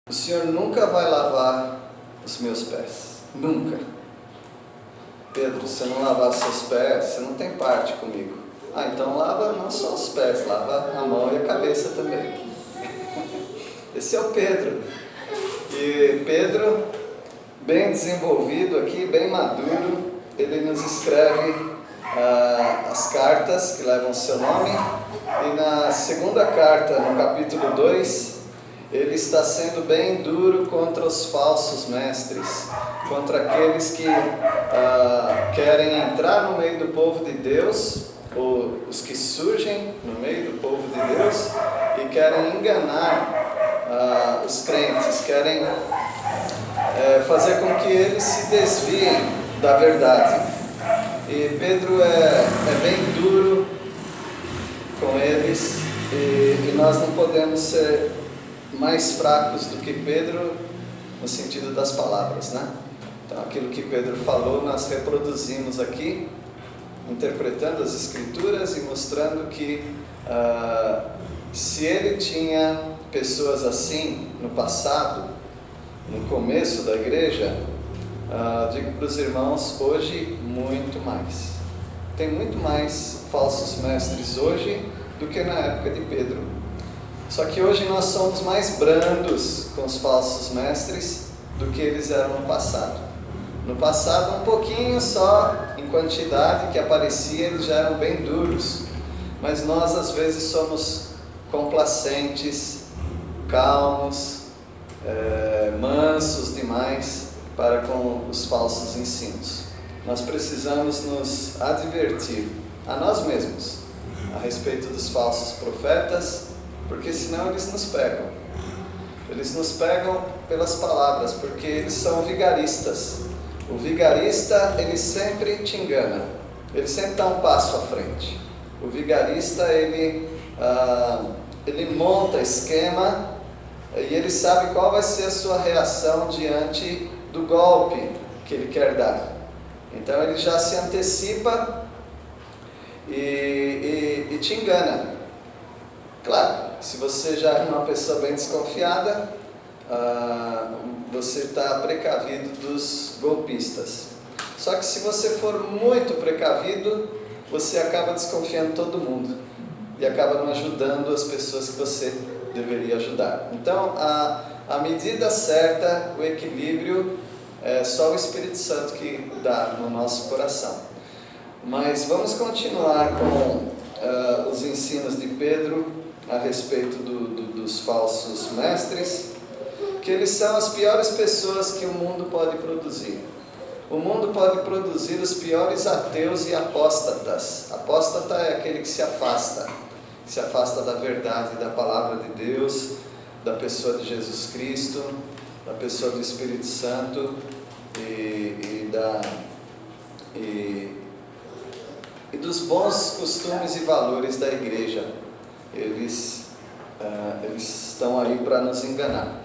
O Senhor nunca vai lavar os meus pés. Nunca. Pedro, se eu não lavar seus pés, você não tem parte comigo. Então lava não só os pés, lava a mão e a cabeça também. Esse é o Pedro. E Pedro, bem desenvolvido aqui, bem maduro, ele nos escreve as cartas que levam o seu nome. E na segunda carta, no capítulo 2, ele está sendo bem duro contra os falsos mestres, contra aqueles que querem entrar no meio do povo de Deus, ou os que surgem no meio do povo de Deus e querem enganar os crentes, querem fazer com que eles se desviem da verdade. E Pedro é bem duro com eles, e nós não podemos ser mais fracos do que Pedro no sentido das palavras, né? Então aquilo que Pedro falou nós reproduzimos aqui, interpretando as escrituras e mostrando que se ele tinha pessoas assim no passado, no começo da igreja, digo para os irmãos, hoje muito mais. Tem muito mais falsos mestres hoje do que na época de Pedro. Só que hoje nós somos mais brandos com os falsos mestres do que eles eram no passado. No passado, um pouquinho só em quantidade que aparecia, eles já eram bem duros. Mas nós às vezes somos complacentes, calmos, mansos demais para com os falsos ensinos. Nós precisamos nos advertir a nós mesmos a respeito dos falsos profetas, porque senão eles nos pegam. Eles nos pegam pelas palavras, porque eles são vigaristas. O vigarista, ele sempre te engana, ele sempre dá um passo à frente. O vigarista, ele monta esquema e ele sabe qual vai ser a sua reação diante do golpe que ele quer dar. Então ele já se antecipa e te engana. Claro, se você já é uma pessoa bem desconfiada, você está precavido dos golpistas. Só que se você for muito precavido, você acaba desconfiando todo mundo e acaba não ajudando as pessoas que você deveria ajudar. Então, a medida certa, o equilíbrio, é só o Espírito Santo que dá no nosso coração. Mas vamos continuar com os ensinos de Pedro a respeito dos falsos mestres, que eles são as piores pessoas que o mundo pode produzir. O mundo pode produzir os piores ateus e apóstatas. Apóstata é aquele que se afasta da verdade, da palavra de Deus, da pessoa de Jesus Cristo, da pessoa do Espírito Santo e dos bons costumes e valores da igreja. Eles estão aí para nos enganar.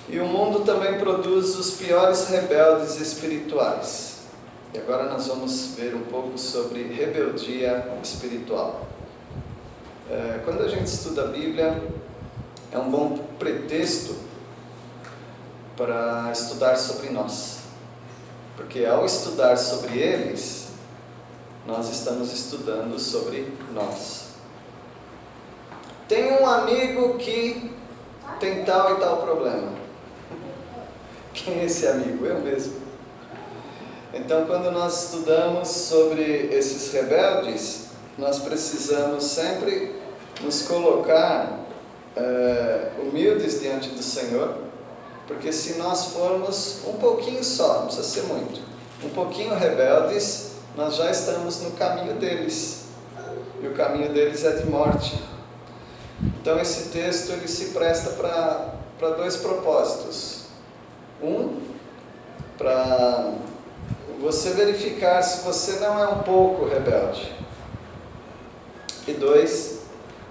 E o mundo também produz os piores rebeldes espirituais. E agora nós vamos ver um pouco sobre rebeldia espiritual. Quando a gente estuda a Bíblia, é um bom pretexto para estudar sobre nós. Porque ao estudar sobre eles, nós estamos estudando sobre nós. Tem um amigo que tem tal e tal problema. Quem é esse amigo? Eu mesmo. Então, quando nós estudamos sobre esses rebeldes, nós precisamos sempre nos colocar humildes diante do Senhor, porque se nós formos um pouquinho só, não precisa ser muito, um pouquinho rebeldes, nós já estamos no caminho deles, e o caminho deles é de morte. Então esse texto ele se presta para dois propósitos. Para você verificar se você não é um pouco rebelde. E 2,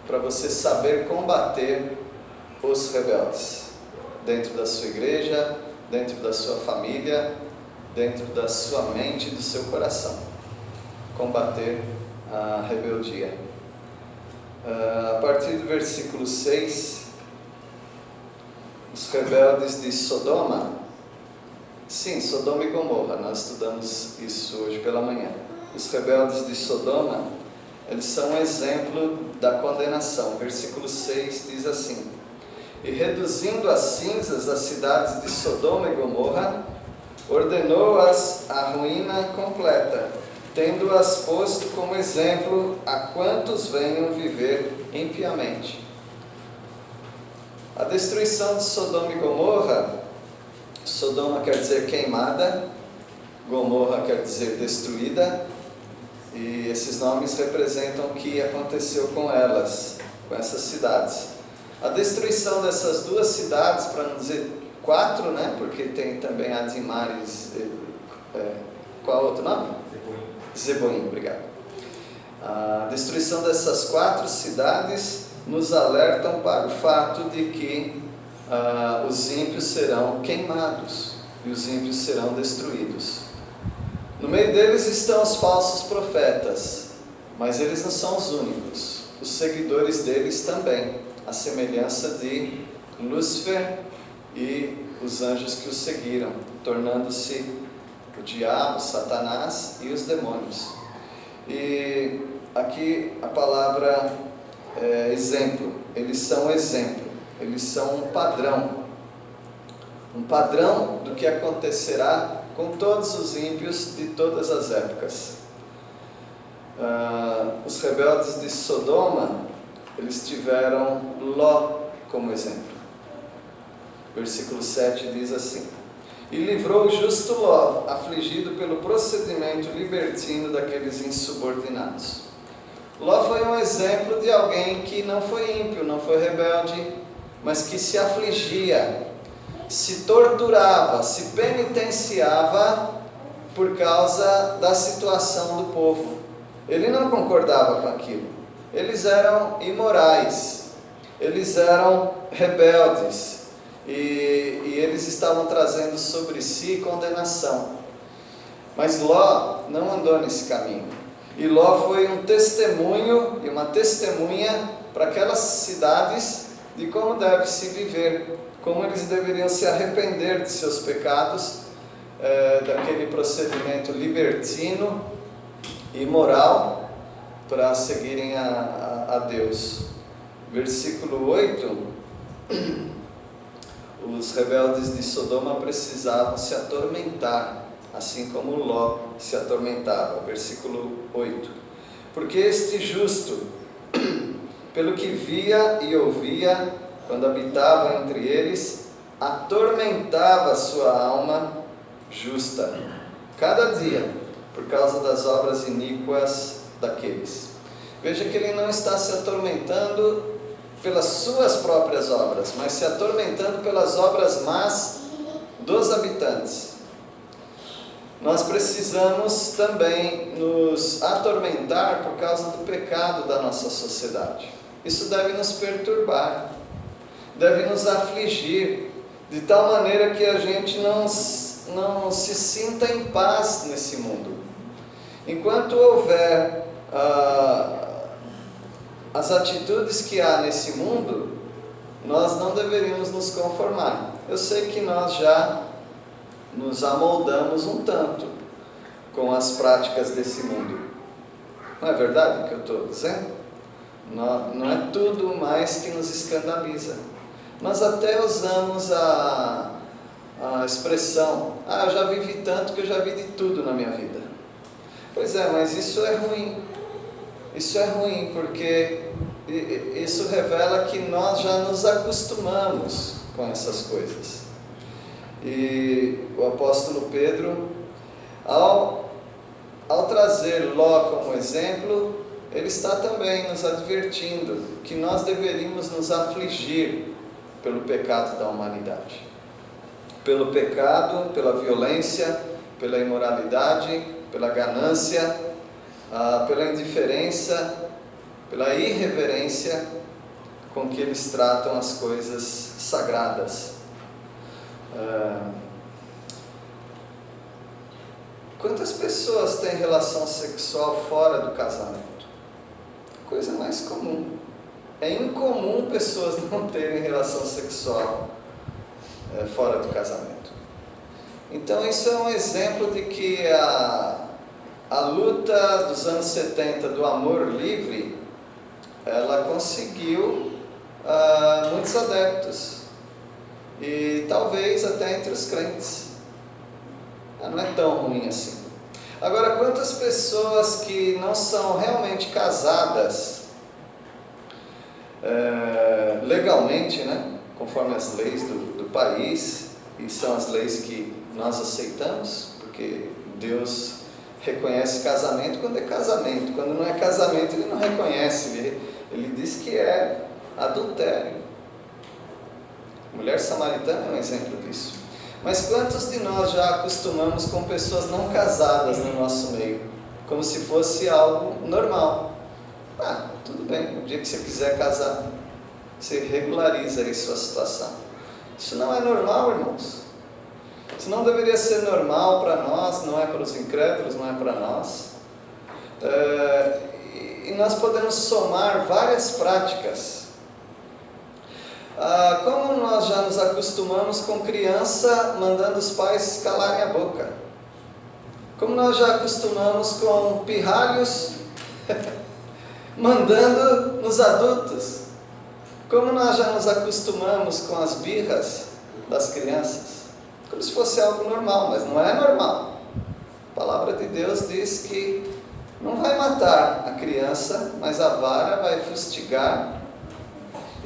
para você saber combater os rebeldes. Dentro da sua igreja, dentro da sua família, dentro da sua mente e do seu coração. Combater a rebeldia. A partir do versículo 6, o os rebeldes de Sodoma, sim, Sodoma e Gomorra, nós estudamos isso hoje pela manhã. Os rebeldes de Sodoma, eles são um exemplo da condenação. Versículo 6 diz assim: e reduzindo a cinzas as cidades de Sodoma e Gomorra, ordenou-as à ruína completa, tendo-as posto como exemplo a quantos venham viver impiamente. A destruição de Sodoma e Gomorra, Sodoma quer dizer queimada, Gomorra quer dizer destruída, e esses nomes representam o que aconteceu com elas, com essas cidades. A destruição dessas duas cidades, para não dizer 4, né? Porque tem também Adimares, qual outro nome? Zeboim, obrigado. A destruição dessas 4 cidades nos alertam para o fato de que os ímpios serão queimados e os ímpios serão destruídos. No meio deles estão os falsos profetas, mas eles não são os únicos. Os seguidores deles também, a semelhança de Lúcifer e os anjos que o seguiram, tornando-se o diabo, Satanás e os demônios. E aqui a palavra exemplo, eles são exemplo, eles são um padrão do que acontecerá com todos os ímpios de todas as épocas. Os rebeldes de Sodoma, eles tiveram Ló como exemplo. Versículo 7 diz assim: e livrou o justo Ló, afligido pelo procedimento libertino daqueles insubordinados. Ló foi um exemplo de alguém que não foi ímpio, não foi rebelde, mas que se afligia, se torturava, se penitenciava por causa da situação do povo. Ele não concordava com aquilo. Eles eram imorais, eles eram rebeldes, e eles estavam trazendo sobre si condenação. Mas Ló não andou nesse caminho. E Ló foi um testemunho e uma testemunha para aquelas cidades de como deve se viver, como eles deveriam se arrepender de seus pecados, daquele procedimento libertino e imoral, para seguirem a Deus. Versículo 8: os rebeldes de Sodoma precisavam se atormentar, assim como Ló se atormentava. Versículo 8: porque este justo, pelo que via e ouvia, quando habitava entre eles, atormentava sua alma justa, cada dia, por causa das obras iníquas daqueles. Veja que ele não está se atormentando pelas suas próprias obras, mas se atormentando pelas obras más dos habitantes. Nós precisamos também nos atormentar por causa do pecado da nossa sociedade. Isso deve nos perturbar, deve nos afligir, de tal maneira que a gente não se sinta em paz nesse mundo. Enquanto houver as atitudes que há nesse mundo, nós não deveríamos nos conformar. Eu sei que nós já nos amoldamos um tanto com as práticas desse mundo. Não é verdade o que eu estou dizendo? Não é tudo mais que nos escandaliza. Nós até usamos a expressão: eu já vivi tanto que eu já vi de tudo na minha vida. Pois é, mas isso é ruim. Isso é ruim porque isso revela que nós já nos acostumamos com essas coisas. E o apóstolo Pedro, ao trazer Ló como exemplo, ele está também nos advertindo que nós deveríamos nos afligir pelo pecado da humanidade. Pelo pecado, pela violência, pela imoralidade, pela ganância, pela indiferença, pela irreverência com que eles tratam as coisas sagradas. Quantas pessoas têm relação sexual fora do casamento? Coisa mais comum. É incomum pessoas não terem relação sexual fora do casamento. Então isso é um exemplo de que a luta dos anos 70 do amor livre, ela conseguiu muitos adeptos, e talvez até entre os crentes. Não é tão ruim assim. Agora, quantas pessoas que não são realmente casadas legalmente, né, conforme as leis do país, e são as leis que nós aceitamos, porque Deus reconhece casamento quando é casamento, quando não é casamento Ele não reconhece, Ele diz que é adultério. Mulher samaritana é um exemplo disso. Mas quantos de nós já acostumamos com pessoas não casadas no nosso meio, como se fosse algo normal? Tudo bem, o dia que você quiser casar, você regulariza aí sua situação. Isso não é normal, irmãos. Isso não deveria ser normal para nós, não é para os incrédulos, não é para nós. E nós podemos somar várias práticas. Como nós já nos acostumamos com criança mandando os pais calarem a boca. Como nós já acostumamos com pirralhos mandando nos adultos. Como nós já nos acostumamos com as birras das crianças. Como se fosse algo normal, mas não é normal. A palavra de Deus diz que não vai matar a criança, mas a vara vai fustigar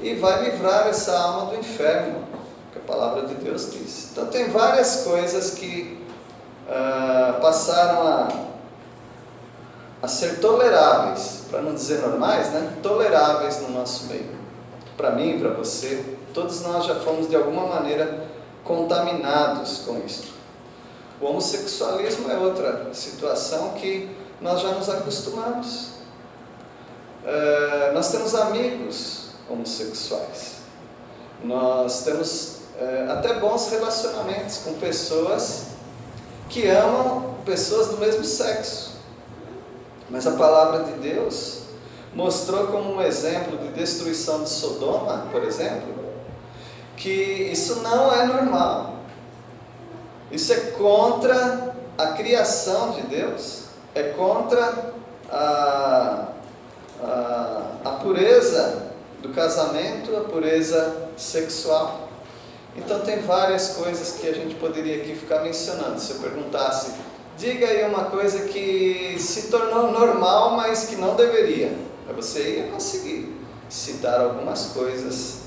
e vai livrar essa alma do inferno, que a palavra de Deus diz. Então tem várias coisas que passaram a ser toleráveis, para não dizer normais, né? Toleráveis no nosso meio. Para mim, para você, todos nós já fomos de alguma maneira contaminados com isso. O homossexualismo é outra situação que nós já nos acostumamos. Nós temos amigos homossexuais. Nós temos até bons relacionamentos com pessoas que amam pessoas do mesmo sexo. Mas a palavra de Deus mostrou como um exemplo de destruição de Sodoma, por exemplo, que isso não é normal. Isso é contra a criação de Deus, é contra a pureza do casamento, a pureza sexual. Então tem várias coisas que a gente poderia aqui ficar mencionando. Se eu perguntasse, diga aí uma coisa que se tornou normal, mas que não deveria, você ia conseguir citar algumas coisas,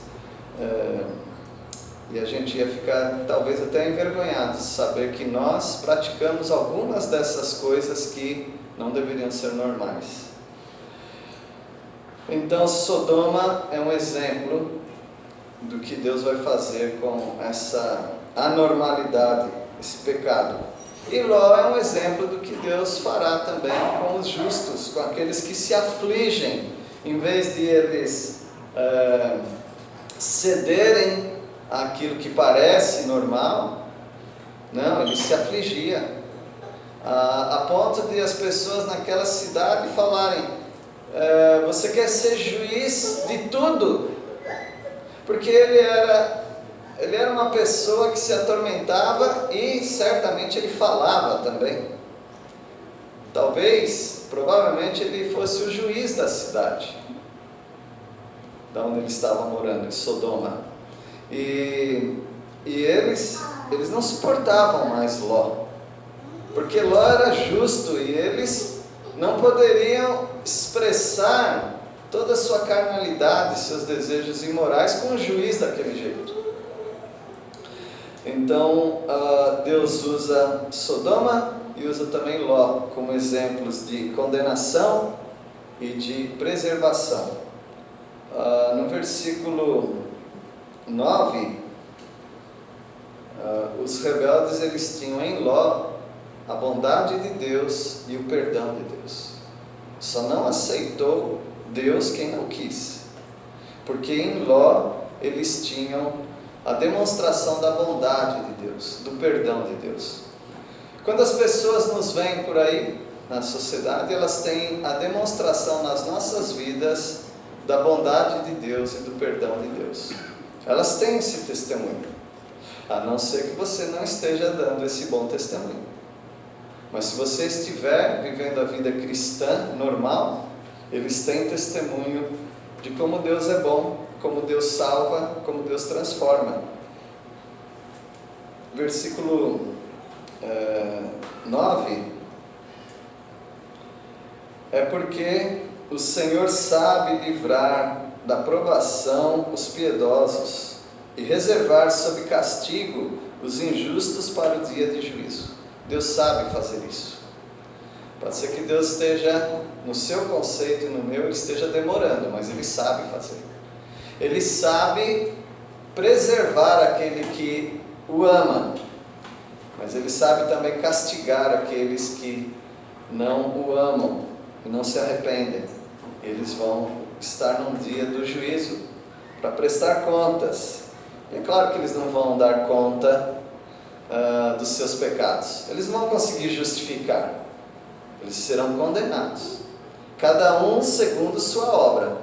e a gente ia ficar talvez até envergonhado de saber que nós praticamos algumas dessas coisas que não deveriam ser normais. Então Sodoma é um exemplo do que Deus vai fazer com essa anormalidade, esse pecado. E Ló é um exemplo do que Deus fará também com os justos, com aqueles que se afligem, em vez de eles cederem àquilo que parece normal. Não, ele se afligia, a ponto de as pessoas naquela cidade falarem, você quer ser juiz de tudo? Porque ele era uma pessoa que se atormentava e certamente ele falava também. Provavelmente ele fosse o juiz da cidade, da onde ele estava morando, em Sodoma. E eles não suportavam mais Ló, porque Ló era justo e eles não poderiam expressar toda a sua carnalidade, seus desejos imorais com o juiz daquele jeito. Então Deus usa Sodoma e usa também Ló como exemplos de condenação e de preservação. No versículo 9, os rebeldes eles tinham em Ló a bondade de Deus e o perdão de Deus. Só não aceitou Deus quem não quis, porque em Ló eles tinham a demonstração da bondade de Deus, do perdão de Deus. Quando as pessoas nos veem por aí na sociedade, elas têm a demonstração nas nossas vidas da bondade de Deus e do perdão de Deus. Elas têm esse testemunho. A não ser que você não esteja dando esse bom testemunho. Mas se você estiver vivendo a vida cristã normal, eles têm testemunho de como Deus é bom, como Deus salva, como Deus transforma. Versículo 9: é porque o Senhor sabe livrar da provação os piedosos e reservar sob castigo os injustos para o dia de juízo. Deus sabe fazer isso. Pode ser que Deus esteja, no seu conceito e no meu, Ele esteja demorando, mas Ele sabe fazer. Ele sabe preservar aquele que o ama, mas Ele sabe também castigar aqueles que não o amam e não se arrependem. Eles vão estar num dia do juízo para prestar contas. E é claro que eles não vão dar conta dos seus pecados. Eles não vão conseguir justificar. Eles serão condenados. Cada um segundo sua obra.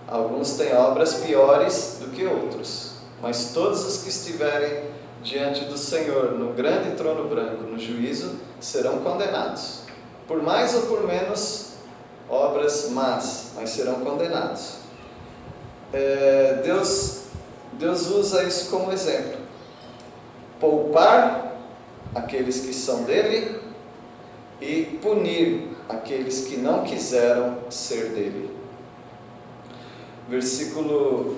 Alguns têm obras piores do que outros. Mas todos os que estiverem diante do Senhor, no grande trono branco, no juízo, serão condenados. Por mais ou por menos obras más, mas serão condenados. Deus usa isso como exemplo. Poupar aqueles que são dele e punir aqueles que não quiseram ser dele. Versículo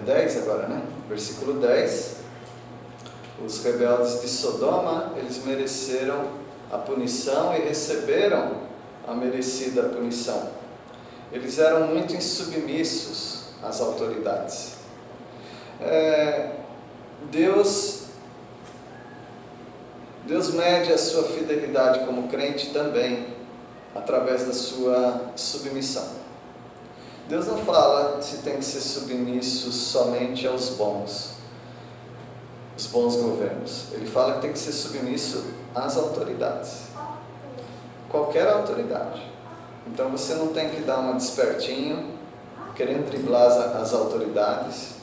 10 agora, né? Versículo 10. Os rebeldes de Sodoma, eles mereceram a punição e receberam a merecida punição. Eles eram muito insubmissos às autoridades. Deus mede a sua fidelidade como crente também, através da sua submissão. Deus não fala se tem que ser submisso somente aos bons, os bons governos. Ele fala que tem que ser submisso às autoridades. Qualquer autoridade. Então você não tem que dar uma despertinho, querendo driblar as autoridades.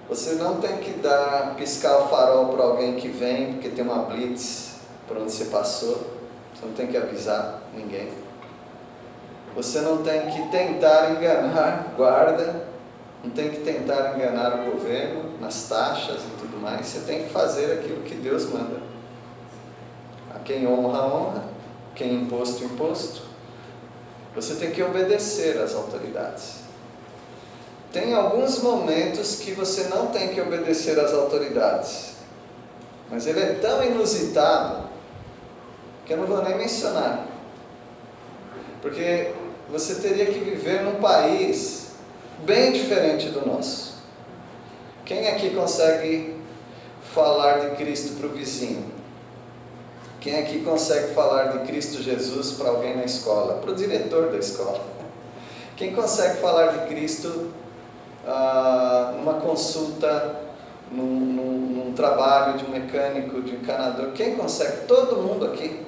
Você não tem que piscar o farol para alguém que vem, porque tem uma blitz por onde você passou. Você não tem que avisar ninguém. Você não tem que tentar enganar guarda, não tem que tentar enganar o governo nas taxas e tudo mais. Você tem que fazer aquilo que Deus manda. A quem honra, honra. Quem imposto, imposto. Você tem que obedecer às autoridades. Tem alguns momentos que você não tem que obedecer às autoridades, mas ele é tão inusitado que eu não vou nem mencionar, porque você teria que viver num país bem diferente do nosso. Quem aqui consegue falar de Cristo para o vizinho? Quem aqui consegue falar de Cristo Jesus para alguém na escola? Para o diretor da escola? Quem consegue falar de Cristo numa consulta, num trabalho de um mecânico, de um encanador? Quem consegue? Todo mundo aqui.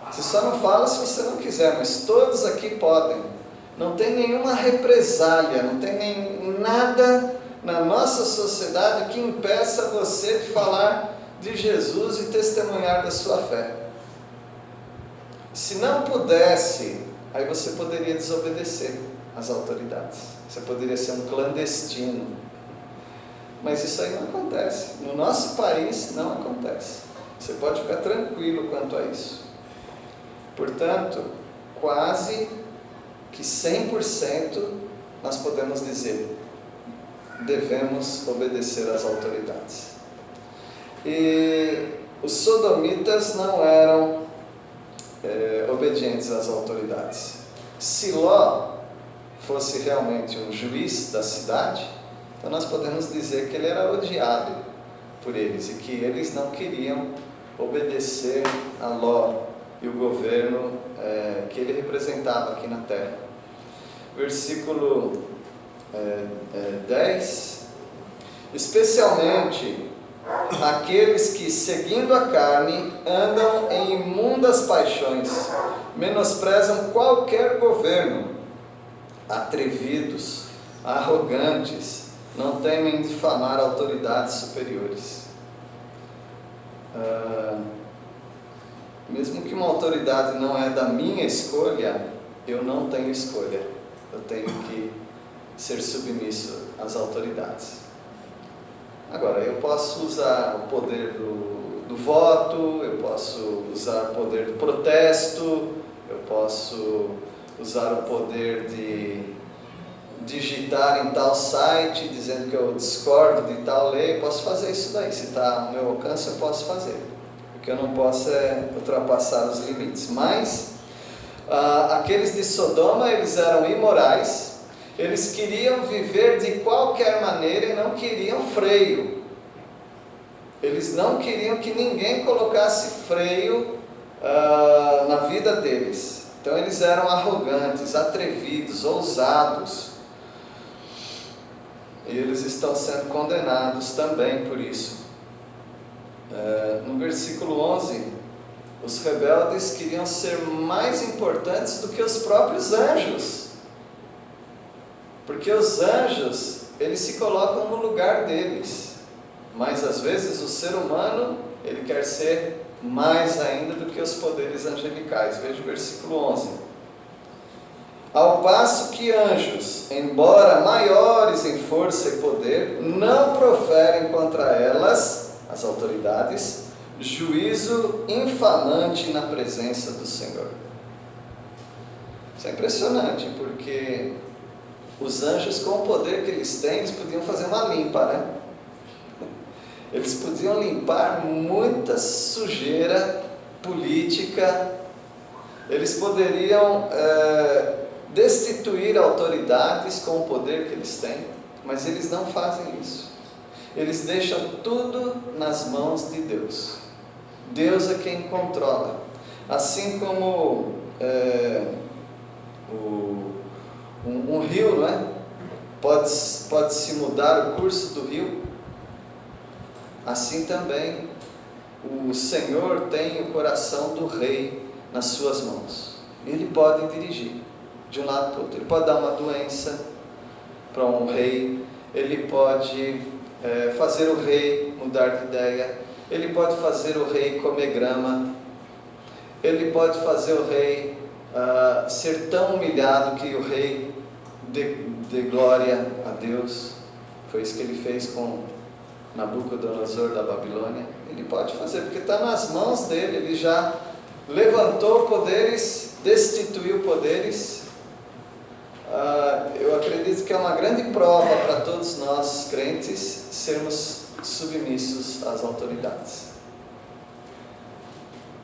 Você só não fala se você não quiser, mas todos aqui podem. Não tem nenhuma represália, não tem nada na nossa sociedade que impeça você de falar de Jesus e testemunhar da sua fé. Se não pudesse, aí você poderia desobedecer às autoridades. Você poderia ser um clandestino. Mas isso aí não acontece. No nosso país não acontece. Você pode ficar tranquilo quanto a isso. Portanto, quase que 100% nós podemos dizer, devemos obedecer às autoridades. E os sodomitas não eram obedientes às autoridades. Se Ló fosse realmente um juiz da cidade, então nós podemos dizer que ele era odiado por eles e que eles não queriam obedecer a Ló e o governo que ele representava aqui na terra. Versículo 10: especialmente aqueles que, seguindo a carne, andam em imundas paixões, menosprezam qualquer governo, atrevidos, arrogantes, não temem difamar autoridades superiores. Mesmo que uma autoridade não é da minha escolha, eu não tenho escolha. Eu tenho que ser submisso às autoridades. Agora, eu posso usar o poder do voto, eu posso usar o poder do protesto, eu posso usar o poder de digitar em tal site dizendo que eu discordo de tal lei. Posso fazer isso daí, se está ao meu alcance eu posso fazer. O que eu não posso é ultrapassar os limites. Mas aqueles de Sodoma, eles eram imorais, eles queriam viver de qualquer maneira e não queriam freio. Eles não queriam que ninguém colocasse freio na vida deles. Então eles eram arrogantes, atrevidos, ousados. E eles estão sendo condenados também por isso. No versículo 11, os rebeldes queriam ser mais importantes do que os próprios anjos. Porque os anjos, eles se colocam no lugar deles. Mas às vezes o ser humano, ele quer ser mais ainda do que os poderes angelicais. Veja o versículo 11. Ao passo que anjos, embora maiores em força e poder, não proferem contra elas, as autoridades, juízo infamante na presença do Senhor. Isso é impressionante, porque os anjos, com o poder que eles têm, eles podiam fazer uma limpa, né? Eles podiam limpar muita sujeira política, eles poderiam destituir autoridades com o poder que eles têm, mas eles não fazem isso. Eles deixam tudo nas mãos de Deus. Deus é quem controla. Assim como um rio, não é? Pode-se mudar o curso do rio. Assim também o Senhor tem o coração do rei nas suas mãos. Ele pode dirigir de um lado para o outro. Ele pode dar uma doença para um rei. Ele pode fazer o rei mudar de ideia. Ele pode fazer o rei comer grama. Ele pode fazer o rei ser tão humilhado que o rei dê glória a Deus. Foi isso que ele fez com Nabucodonosor da Babilônia. Ele pode fazer, porque está nas mãos dele. Ele já levantou poderes, destituiu poderes. Eu acredito que é uma grande prova para todos nós crentes sermos submissos às autoridades,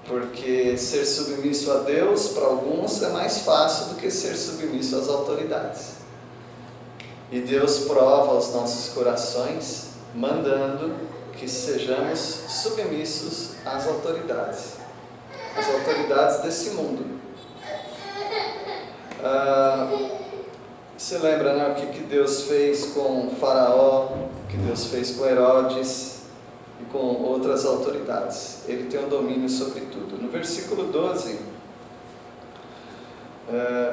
porque ser submisso a Deus para alguns é mais fácil do que ser submisso às autoridades. E Deus prova os nossos corações mandando que sejamos submissos às autoridades desse mundo. Você lembra, né, o que Deus fez com Faraó, o que Deus fez com Herodes e com outras autoridades? Ele tem um domínio sobre tudo. No versículo 12,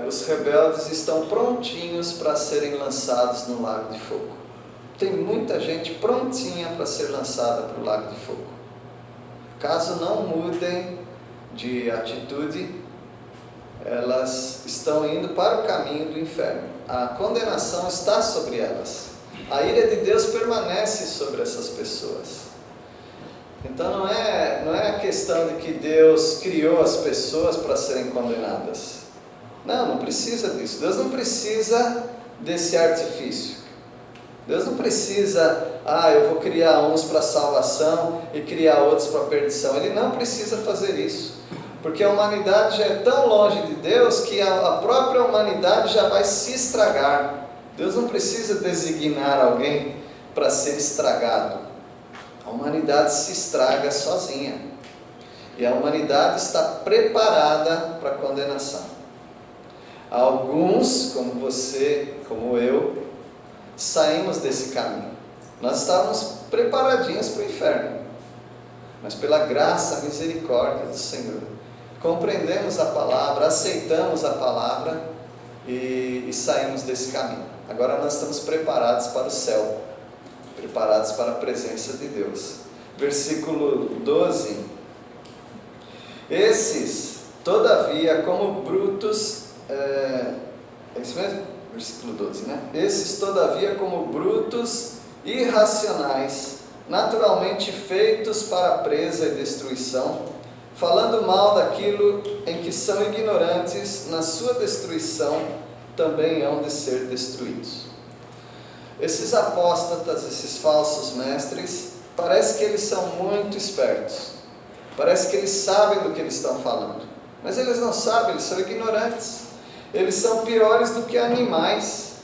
os rebeldes estão prontinhos para serem lançados no lago de fogo. Tem muita gente prontinha para ser lançada para o lago de fogo. Caso não mudem de atitude, elas estão indo para o caminho do inferno. A condenação está sobre elas. A ira de Deus permanece sobre essas pessoas. Então não é a questão de que Deus criou as pessoas para serem condenadas. Não precisa disso. Deus não precisa desse artifício. Deus não precisa, eu vou criar uns para salvação e criar outros para perdição. Ele não precisa fazer isso, porque a humanidade já é tão longe de Deus que a própria humanidade já vai se estragar. Deus não precisa designar alguém para ser estragado. A humanidade se estraga sozinha, e a humanidade está preparada para a condenação. Alguns, como você, como eu, saímos desse caminho. Nós estávamos preparadinhos para o inferno, mas pela graça, misericórdia do Senhor, compreendemos a palavra, aceitamos a palavra e e saímos desse caminho. Agora nós estamos preparados para o céu, preparados para a presença de Deus. Versículo 12: esses, todavia, como brutos, é isso mesmo? Versículo 12, né? Esses, todavia, como brutos, irracionais, naturalmente feitos para a presa e destruição, falando mal daquilo em que são ignorantes, na sua destruição também hão de ser destruídos. Esses apóstatas, esses falsos mestres, parece que eles são muito espertos, parece que eles sabem do que eles estão falando, mas eles não sabem, eles são ignorantes. Eles são piores do que animais,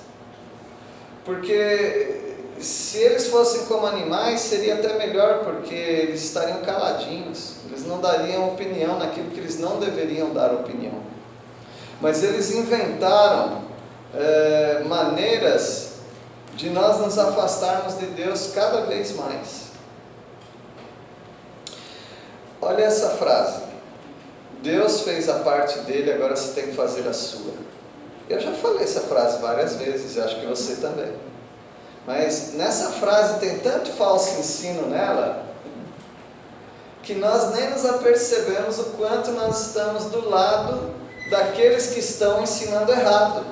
porque se eles fossem como animais seria até melhor, porque eles estariam caladinhos, eles não dariam opinião naquilo que eles não deveriam dar opinião. Mas eles inventaram maneiras de nós nos afastarmos de Deus cada vez mais. Olha essa frase: Deus fez a parte dele, agora você tem que fazer a sua. Eu já falei essa frase várias vezes, eu acho que você também. Mas nessa frase tem tanto falso ensino nela, que nós nem nos apercebemos o quanto nós estamos do lado daqueles que estão ensinando errado.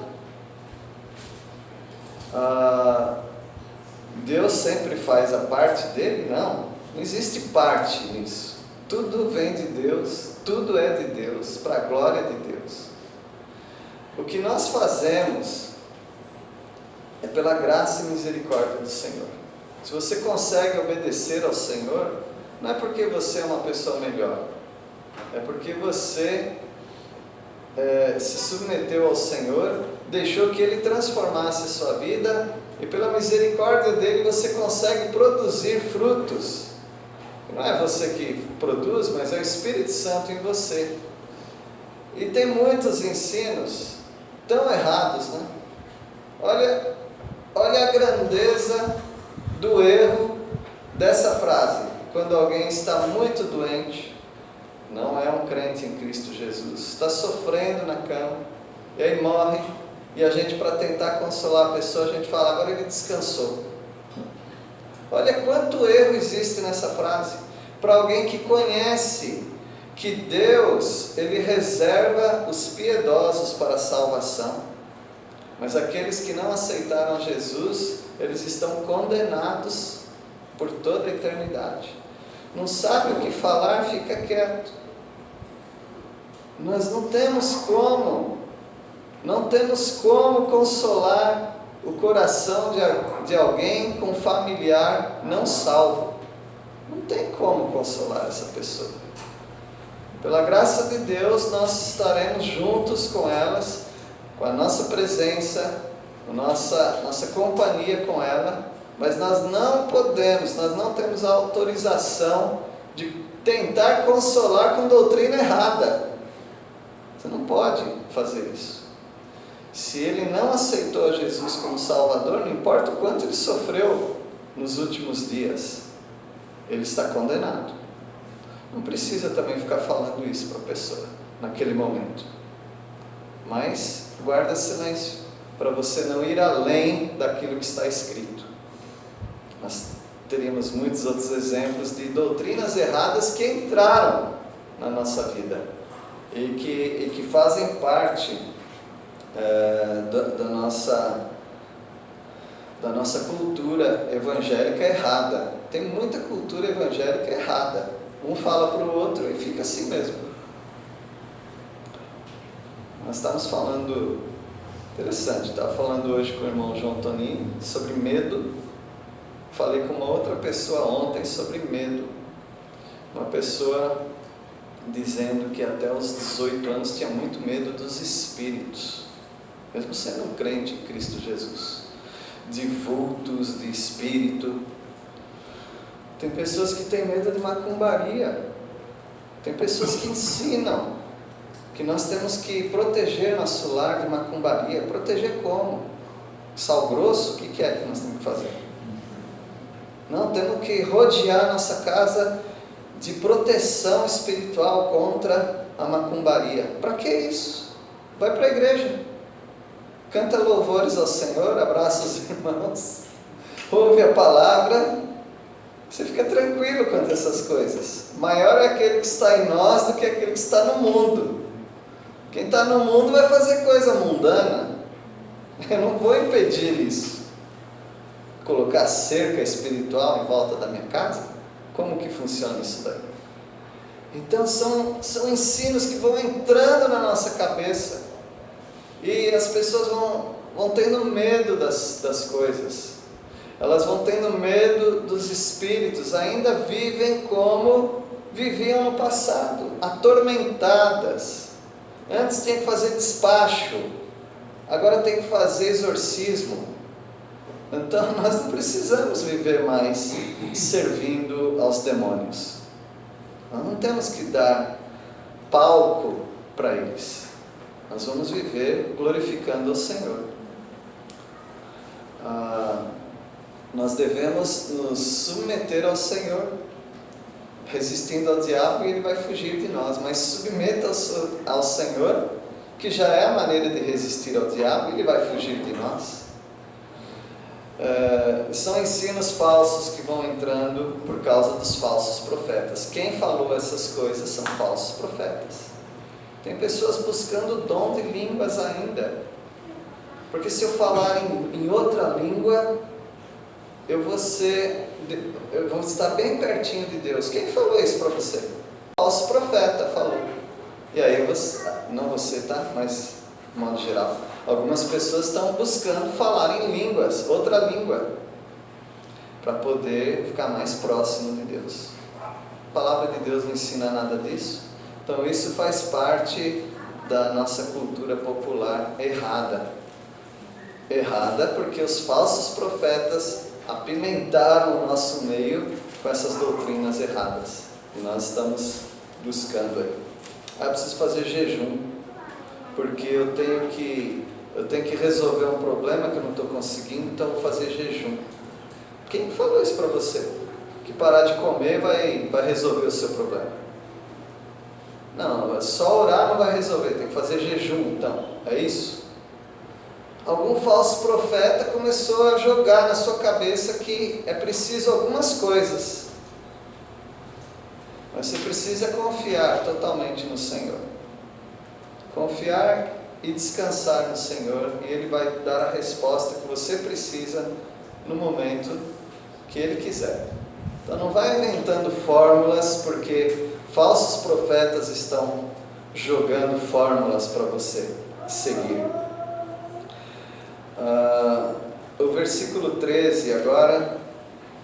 Deus sempre faz a parte dele? Não existe parte nisso. Tudo vem de Deus, tudo é de Deus, para a glória de Deus. O que nós fazemos é pela graça e misericórdia do Senhor. Se você consegue obedecer ao Senhor, não é porque você é uma pessoa melhor, é porque você se submeteu ao Senhor, deixou que Ele transformasse a sua vida, e pela misericórdia dEle você consegue produzir frutos. Não é você que produz, mas é o Espírito Santo em você. E tem muitos ensinos tão errados, né? Olha a grandeza do erro dessa frase. Quando alguém está muito doente, não é um crente em Cristo Jesus, está sofrendo na cama, e aí morre, e a gente, para tentar consolar a pessoa, a gente fala: agora ele descansou. Olha quanto erro existe nessa frase, para alguém que conhece que Deus, Ele reserva os piedosos para a salvação, mas aqueles que não aceitaram Jesus, eles estão condenados por toda a eternidade. Não sabe o que falar, fica quieto. Nós não temos como consolar o coração de alguém com familiar não salvo. Não tem como consolar essa pessoa. Pela graça de Deus, nós estaremos juntos com elas, com a nossa presença, a nossa companhia com ela, mas nós não podemos, nós não temos a autorização de tentar consolar com doutrina errada. Você não pode fazer isso. Se ele não aceitou Jesus como Salvador, não importa o quanto ele sofreu nos últimos dias, ele está condenado. Não precisa também ficar falando isso para a pessoa naquele momento, mas guarda silêncio, para você não ir além daquilo que está escrito. Nós teríamos muitos outros exemplos de doutrinas erradas que entraram na nossa vida e que fazem parte da nossa cultura evangélica errada. Tem muita cultura evangélica errada. Um fala para o outro e fica assim mesmo. Nós estamos falando, interessante, estava falando hoje com o irmão João Toninho sobre medo. Falei com uma outra pessoa ontem sobre medo. Uma pessoa dizendo que até os 18 anos tinha muito medo dos espíritos, mesmo sendo um crente em Cristo Jesus, de vultos, de espírito. Tem pessoas que têm medo de macumbaria. Tem pessoas que ensinam que nós temos que proteger nosso lar de macumbaria. Proteger como? Sal grosso? O que é que nós temos que fazer? Não, temos que rodear nossa casa de proteção espiritual contra a macumbaria. Para que isso? Vai para a igreja. canta louvores ao Senhor, abraça os irmãos, ouve a palavra, você fica tranquilo quanto a essas coisas. Maior é aquele que está em nós do que aquele que está no mundo. Quem está no mundo vai fazer coisa mundana. Eu não vou impedir isso. Colocar cerca espiritual em volta da minha casa? Como que funciona isso daí? Então são ensinos que vão entrando na nossa cabeça e as pessoas vão tendo medo das coisas. Elas vão tendo medo dos espíritos, ainda vivem como viviam no passado, atormentadas. Antes tinha que fazer despacho, agora tem que fazer exorcismo. Então nós não precisamos viver mais servindo aos demônios. Nós não temos que dar palco para eles. Nós vamos viver glorificando ao Senhor. Nós devemos nos submeter ao Senhor, resistindo ao diabo e ele vai fugir de nós. Mas submeta ao Senhor, que já é a maneira de resistir ao diabo, e ele vai fugir de nós. São ensinos falsos que vão entrando por causa dos falsos profetas. Quem falou essas coisas são falsos profetas. Tem pessoas buscando o dom de línguas ainda, porque se eu falar em outra língua, eu vou estar bem pertinho de Deus. Quem falou isso para você? O falso profeta falou. E aí não você, tá? Mas de modo geral, algumas pessoas estão buscando falar em línguas, outra língua, para poder ficar mais próximo de Deus. A palavra de Deus não ensina nada disso. Então isso faz parte da nossa cultura popular errada. Errada porque os falsos profetas apimentaram o nosso meio com essas doutrinas erradas. E nós estamos buscando aí. Eu preciso fazer jejum, porque eu tenho que resolver um problema que eu não estou conseguindo, então eu vou fazer jejum. Quem falou isso para você? Que parar de comer vai resolver o seu problema. Não, só orar não vai resolver, tem que fazer jejum então, é isso? Algum falso profeta começou a jogar na sua cabeça que é preciso algumas coisas. Mas você precisa confiar totalmente no Senhor. Confiar e descansar no Senhor, e Ele vai dar a resposta que você precisa no momento que Ele quiser. Então não vai inventando fórmulas, porque falsos profetas estão jogando fórmulas para você seguir. O versículo 13 agora: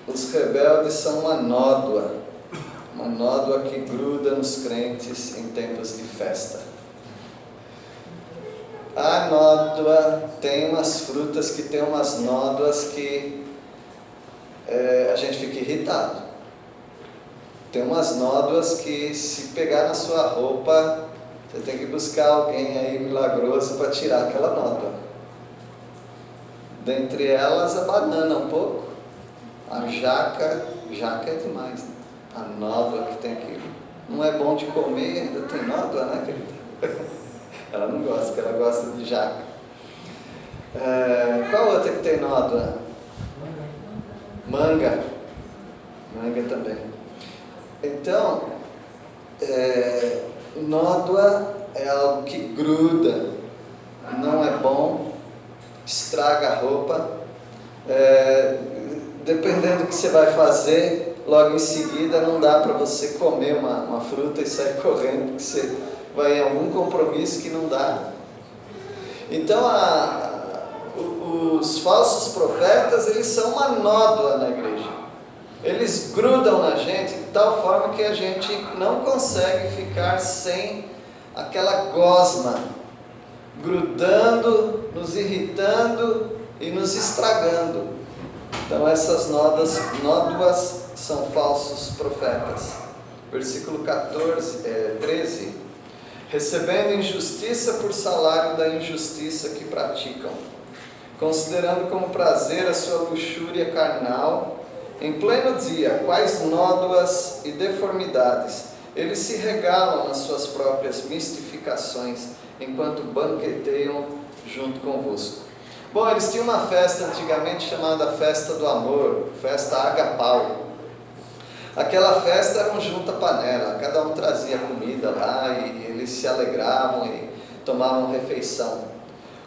os rebeldes são uma nódoa que gruda nos crentes em tempos de festa. A nódoa tem umas frutas que tem umas nódoas que a gente fica irritado. Tem umas nódoas que, se pegar na sua roupa, você tem que buscar alguém aí milagroso para tirar aquela nódoa. Dentre elas, a banana um pouco, a jaca é demais, né? A nódoa que tem aqui, não é bom de comer, ainda tem nódoa, né, querida? Ela não gosta, porque ela gosta de jaca. Qual outra que tem nódoa? Manga também. Então, nódoa é algo que gruda, não é bom, estraga a roupa. Dependendo do que você vai fazer, logo em seguida não dá para você comer uma fruta e sair correndo, porque você vai em algum compromisso que não dá. Então os falsos profetas, eles são uma nódoa na igreja. Eles grudam na gente de tal forma que a gente não consegue ficar sem aquela gosma, grudando, nos irritando e nos estragando. Então essas nódoas são falsos profetas. Versículo 13: recebendo injustiça por salário da injustiça que praticam, considerando como prazer a sua luxúria carnal, em pleno dia, quais nódoas e deformidades, eles se regalam nas suas próprias mistificações, enquanto banqueteiam junto convosco. Bom, eles tinham uma festa antigamente chamada Festa do Amor, Festa Agapau. Aquela festa era um junta-panela, cada um trazia comida lá e eles se alegravam e tomavam refeição.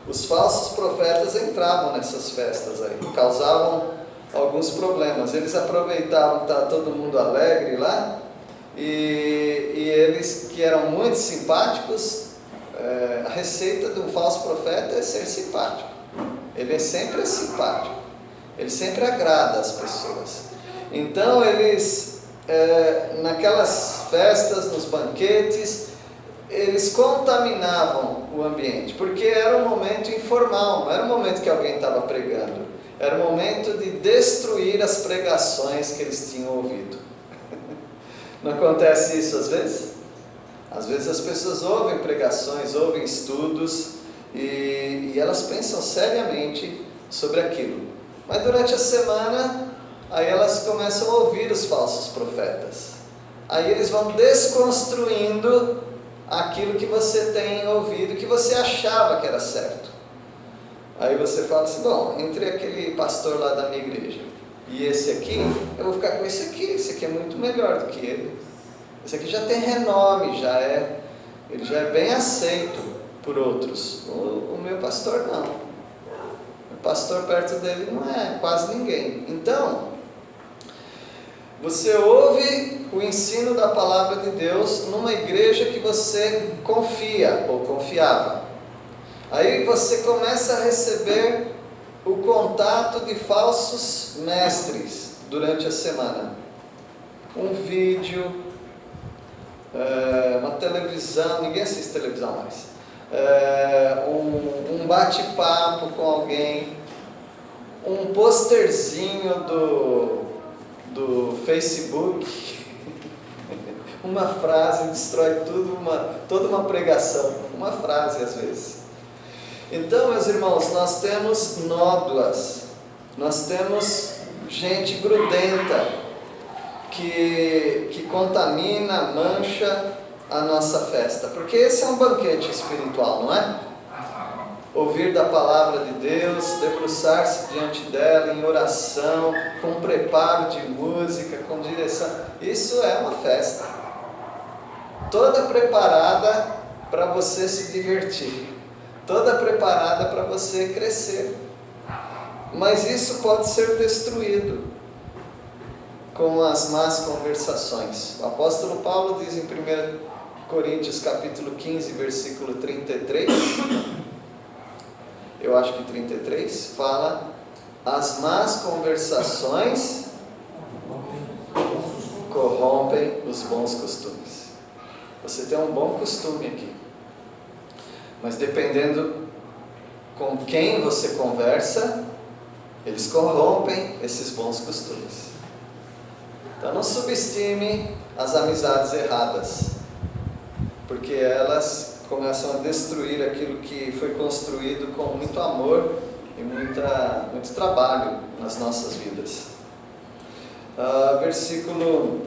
Os falsos profetas entravam nessas festas aí, causavam alguns problemas. Eles aproveitavam que estava todo mundo alegre lá e eles, que eram muito simpáticos, a receita de um falso profeta é ser simpático. Ele é sempre simpático, ele sempre agrada as pessoas. Então eles, naquelas festas, nos banquetes, eles contaminavam o ambiente, porque era um momento informal, não era um momento que alguém estava pregando, era um momento de destruir as pregações que eles tinham ouvido. Não acontece isso às vezes? Às vezes as pessoas ouvem pregações, ouvem estudos e elas pensam seriamente sobre aquilo, mas durante a semana aí elas começam a ouvir os falsos profetas, aí eles vão desconstruindo aquilo que você tem ouvido, que você achava que era certo. Aí você fala assim, bom, entre aquele pastor lá da minha igreja e esse aqui, eu vou ficar com esse aqui é muito melhor do que ele. Esse aqui já tem renome, ele já é bem aceito por outros. O meu pastor não. O pastor perto dele não é quase ninguém. Então, você ouve o ensino da palavra de Deus numa igreja que você confia ou confiava. Aí você começa a receber o contato de falsos mestres durante a semana. Um vídeo, uma televisão, ninguém assiste televisão mais. Um bate-papo com alguém, um posterzinho do Facebook, uma frase destrói tudo, toda uma pregação, uma frase às vezes. Então, meus irmãos, nós temos nódoas, nós temos gente grudenta que contamina, mancha a nossa festa, porque esse é um banquete espiritual, não é? Ouvir da palavra de Deus, debruçar-se diante dela em oração, com preparo de música, com direção, isso é uma festa, toda preparada para você se divertir, toda preparada para você crescer, mas isso pode ser destruído com as más conversações. O apóstolo Paulo diz em 1 Coríntios capítulo 15, versículo 33, eu acho que 33, fala: as más conversações corrompem os bons costumes. Você tem um bom costume aqui, mas dependendo com quem você conversa, eles corrompem esses bons costumes. Então não subestime as amizades erradas, porque elas começam a destruir aquilo que foi construído com muito amor e muito trabalho nas nossas vidas. Versículo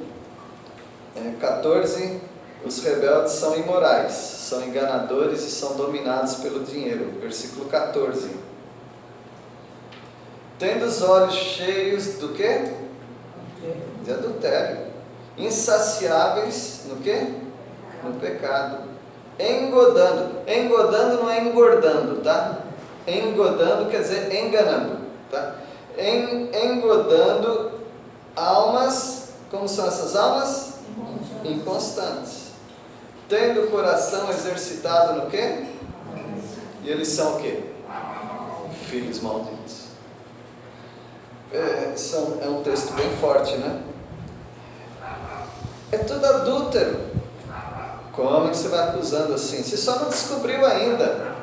14, os rebeldes são imorais, são enganadores e são dominados pelo dinheiro. Versículo 14, tendo os olhos cheios do quê? De adultério, insaciáveis no quê? No pecado, engodando não é engordando, tá? Engodando quer dizer enganando, tá? Engodando almas, como são essas almas? Inconstantes, tendo o coração exercitado no quê? E eles são o quê? Filhos malditos. É um texto bem forte, né? É tudo adúltero. Como que você vai acusando assim? Você só não descobriu ainda.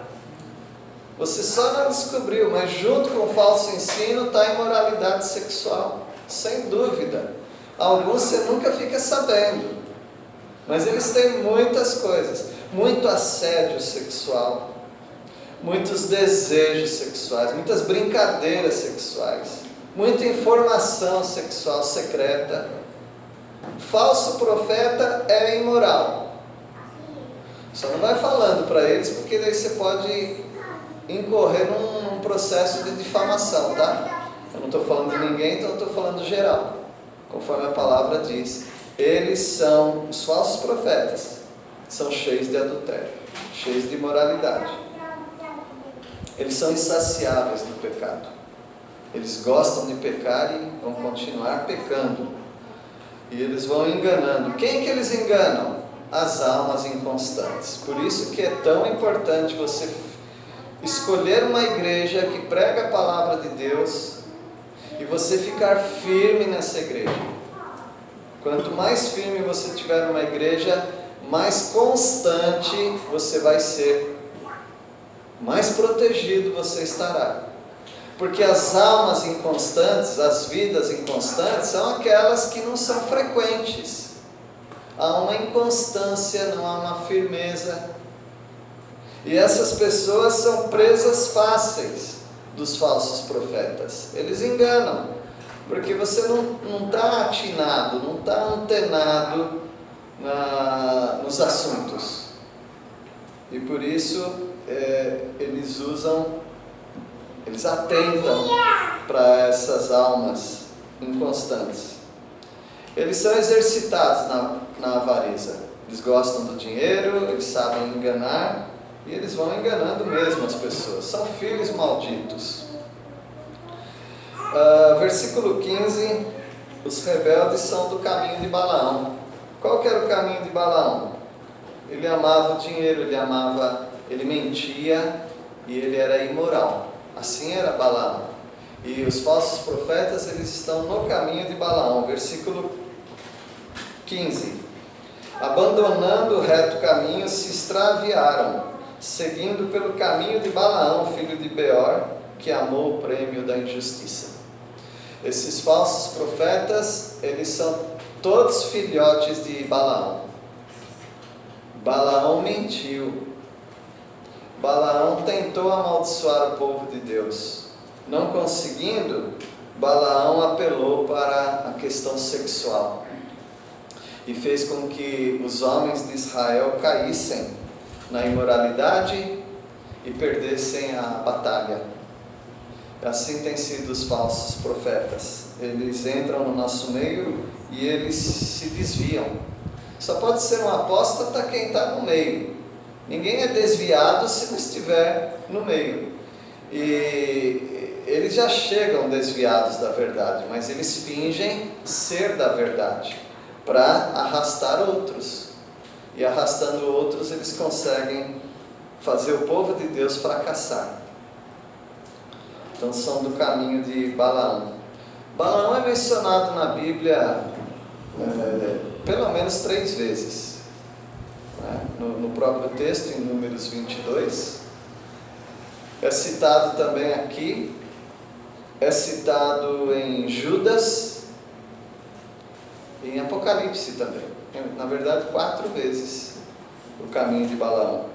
Você só não descobriu, mas junto com o falso ensino está a imoralidade sexual. Sem dúvida. Alguns você nunca fica sabendo. Mas eles têm muitas coisas. Muito assédio sexual. Muitos desejos sexuais. Muitas brincadeiras sexuais. Muita informação sexual secreta. Falso profeta é imoral. Só não vai falando para eles, porque daí você pode incorrer num processo de difamação, tá? Eu não estou falando de ninguém, então eu estou falando geral. Conforme a palavra diz, eles são, os falsos profetas, são cheios de adultério, cheios de imoralidade. Eles são insaciáveis no pecado. Eles gostam de pecar e vão continuar pecando. E eles vão enganando. Quem que eles enganam? As almas inconstantes. Por isso que é tão importante você escolher uma igreja que prega a palavra de Deus e você ficar firme nessa igreja. Quanto mais firme você tiver numa igreja, mais constante você vai ser, mais protegido você estará. Porque as almas inconstantes, as vidas inconstantes, são aquelas que não são frequentes. Há uma inconstância, não há uma firmeza. E essas pessoas são presas fáceis dos falsos profetas. Eles enganam, porque você não está atinado, não está antenado nos assuntos. E por isso eles atentam para essas almas inconstantes. Eles são exercitados na avareza. Eles gostam do dinheiro, eles sabem enganar, e eles vão enganando mesmo as pessoas. São filhos malditos. Versículo 15. Os rebeldes são do caminho de Balaão. Qual que era o caminho de Balaão? Ele amava o dinheiro, ele mentia e ele era imoral. Assim era Balaão. E os falsos profetas, eles estão no caminho de Balaão. Versículo 15. Abandonando o reto caminho, se extraviaram, seguindo pelo caminho de Balaão, filho de Beor, que amou o prêmio da injustiça. Esses falsos profetas, eles são todos filhotes de Balaão. Balaão mentiu. Balaão tentou amaldiçoar o povo de Deus. Não conseguindo, Balaão apelou para a questão sexual e fez com que os homens de Israel caíssem na imoralidade e perdessem a batalha. Assim tem sido os falsos profetas. Eles entram no nosso meio e eles se desviam. Só pode ser um apóstata quem está no meio. Ninguém é desviado se não estiver no meio. E eles já chegam desviados da verdade, mas eles fingem ser da verdade para arrastar outros. E arrastando outros, eles conseguem fazer o povo de Deus fracassar. Então são do caminho de Balaão. Balaão é mencionado na Bíblia pelo menos 3 vezes. No próprio texto, em Números 22. É citado também aqui. É citado em Judas. E em Apocalipse também. Na verdade, 4 vezes o caminho de Balaão.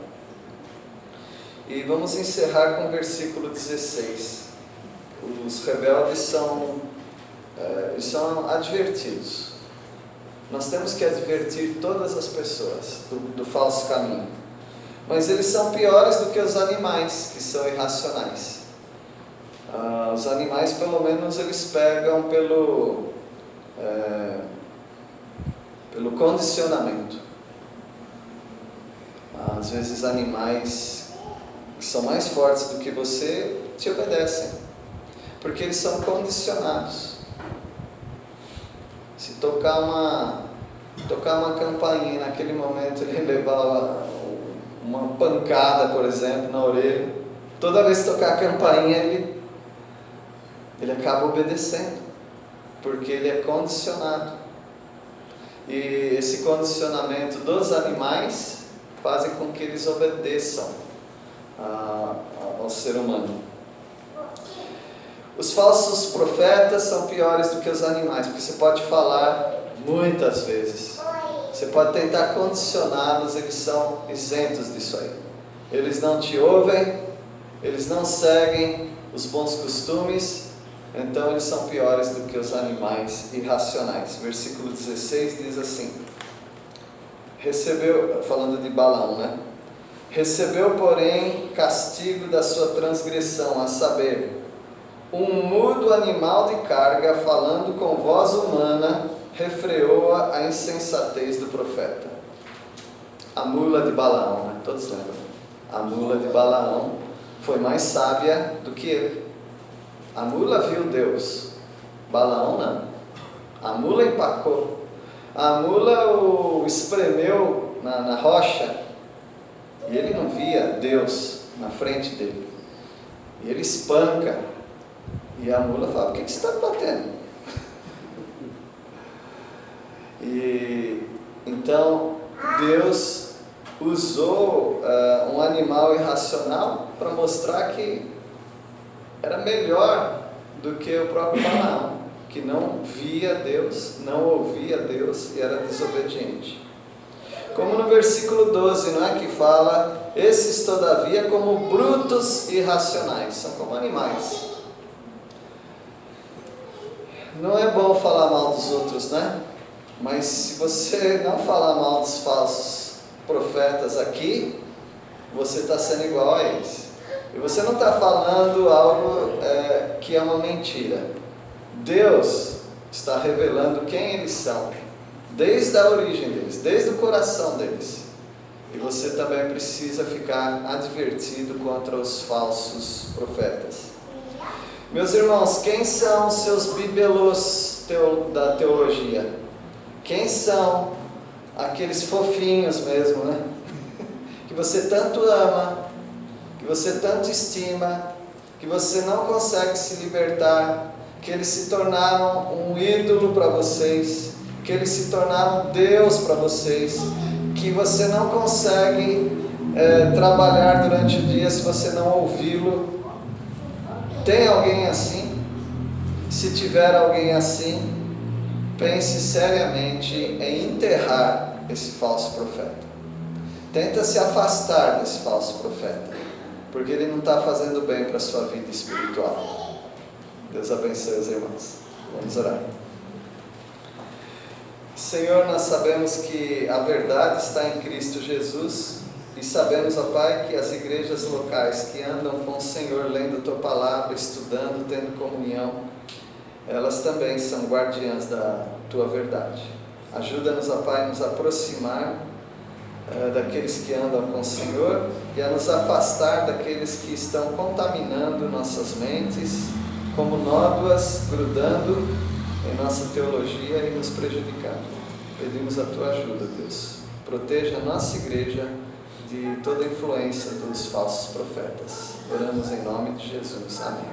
E vamos encerrar com o versículo 16. Os rebeldes são advertidos. Nós temos que advertir todas as pessoas do falso caminho. Mas eles são piores do que os animais, que são irracionais. Os animais, pelo menos, eles pegam pelo condicionamento. Às vezes animais que são mais fortes do que você te obedecem, porque eles são condicionados. Se tocar uma campainha, naquele momento ele levar uma pancada, por exemplo, na orelha, toda vez que tocar a campainha ele acaba obedecendo, porque ele é condicionado. E esse condicionamento dos animais fazem com que eles obedeçam ao ser humano. Os falsos profetas são piores do que os animais, porque você pode falar muitas vezes, você pode tentar condicioná-los, eles são isentos disso aí. Eles não te ouvem, eles não seguem os bons costumes, então eles são piores do que os animais irracionais. Versículo 16 diz assim: falando de Balaão, Recebeu, porém, castigo da sua transgressão, a saber, um mudo animal de carga, falando com voz humana, refreou a insensatez do profeta. A mula de Balaão, né? Todos lembram? A mula de Balaão foi mais sábia do que ele. A mula viu Deus, Balaão não. A mula empacou. A mula o espremeu na rocha e ele não via Deus na frente dele. E ele espanca. E a mula fala: por que você está me batendo? E então Deus usou um animal irracional para mostrar que era melhor do que o próprio Balaão, que não via Deus, não ouvia Deus e era desobediente. Como no versículo 12, não é, que fala: esses todavia como brutos irracionais, são como animais. Não é bom falar mal dos outros, né? Mas se você não falar mal dos falsos profetas aqui, você está sendo igual a eles. E você não está falando algo que é uma mentira. Deus está revelando quem eles são, desde a origem deles, desde o coração deles. E você também precisa ficar advertido contra os falsos profetas. Meus irmãos, quem são os seus bibelôs da teologia? Quem são aqueles fofinhos mesmo, né? Que você tanto ama, que você tanto estima, que você não consegue se libertar, que eles se tornaram um ídolo para vocês, que eles se tornaram Deus para vocês, que você não consegue trabalhar durante o dia se você não ouvi-lo. Tem alguém assim? Se tiver alguém assim, pense seriamente em enterrar esse falso profeta. Tenta se afastar desse falso profeta, porque ele não está fazendo bem para a sua vida espiritual. Deus abençoe os irmãos. Vamos orar. Senhor, nós sabemos que a verdade está em Cristo Jesus, e sabemos, ó Pai, que as igrejas locais que andam com o Senhor, lendo a Tua Palavra, estudando, tendo comunhão, elas também são guardiãs da Tua verdade. Ajuda-nos, ó Pai, a nos aproximar daqueles que andam com o Senhor e a nos afastar daqueles que estão contaminando nossas mentes, como nódoas grudando em nossa teologia e nos prejudicando. Pedimos a Tua ajuda, Deus. Proteja a nossa igreja de toda a influência dos falsos profetas. Oramos em nome de Jesus. Amém.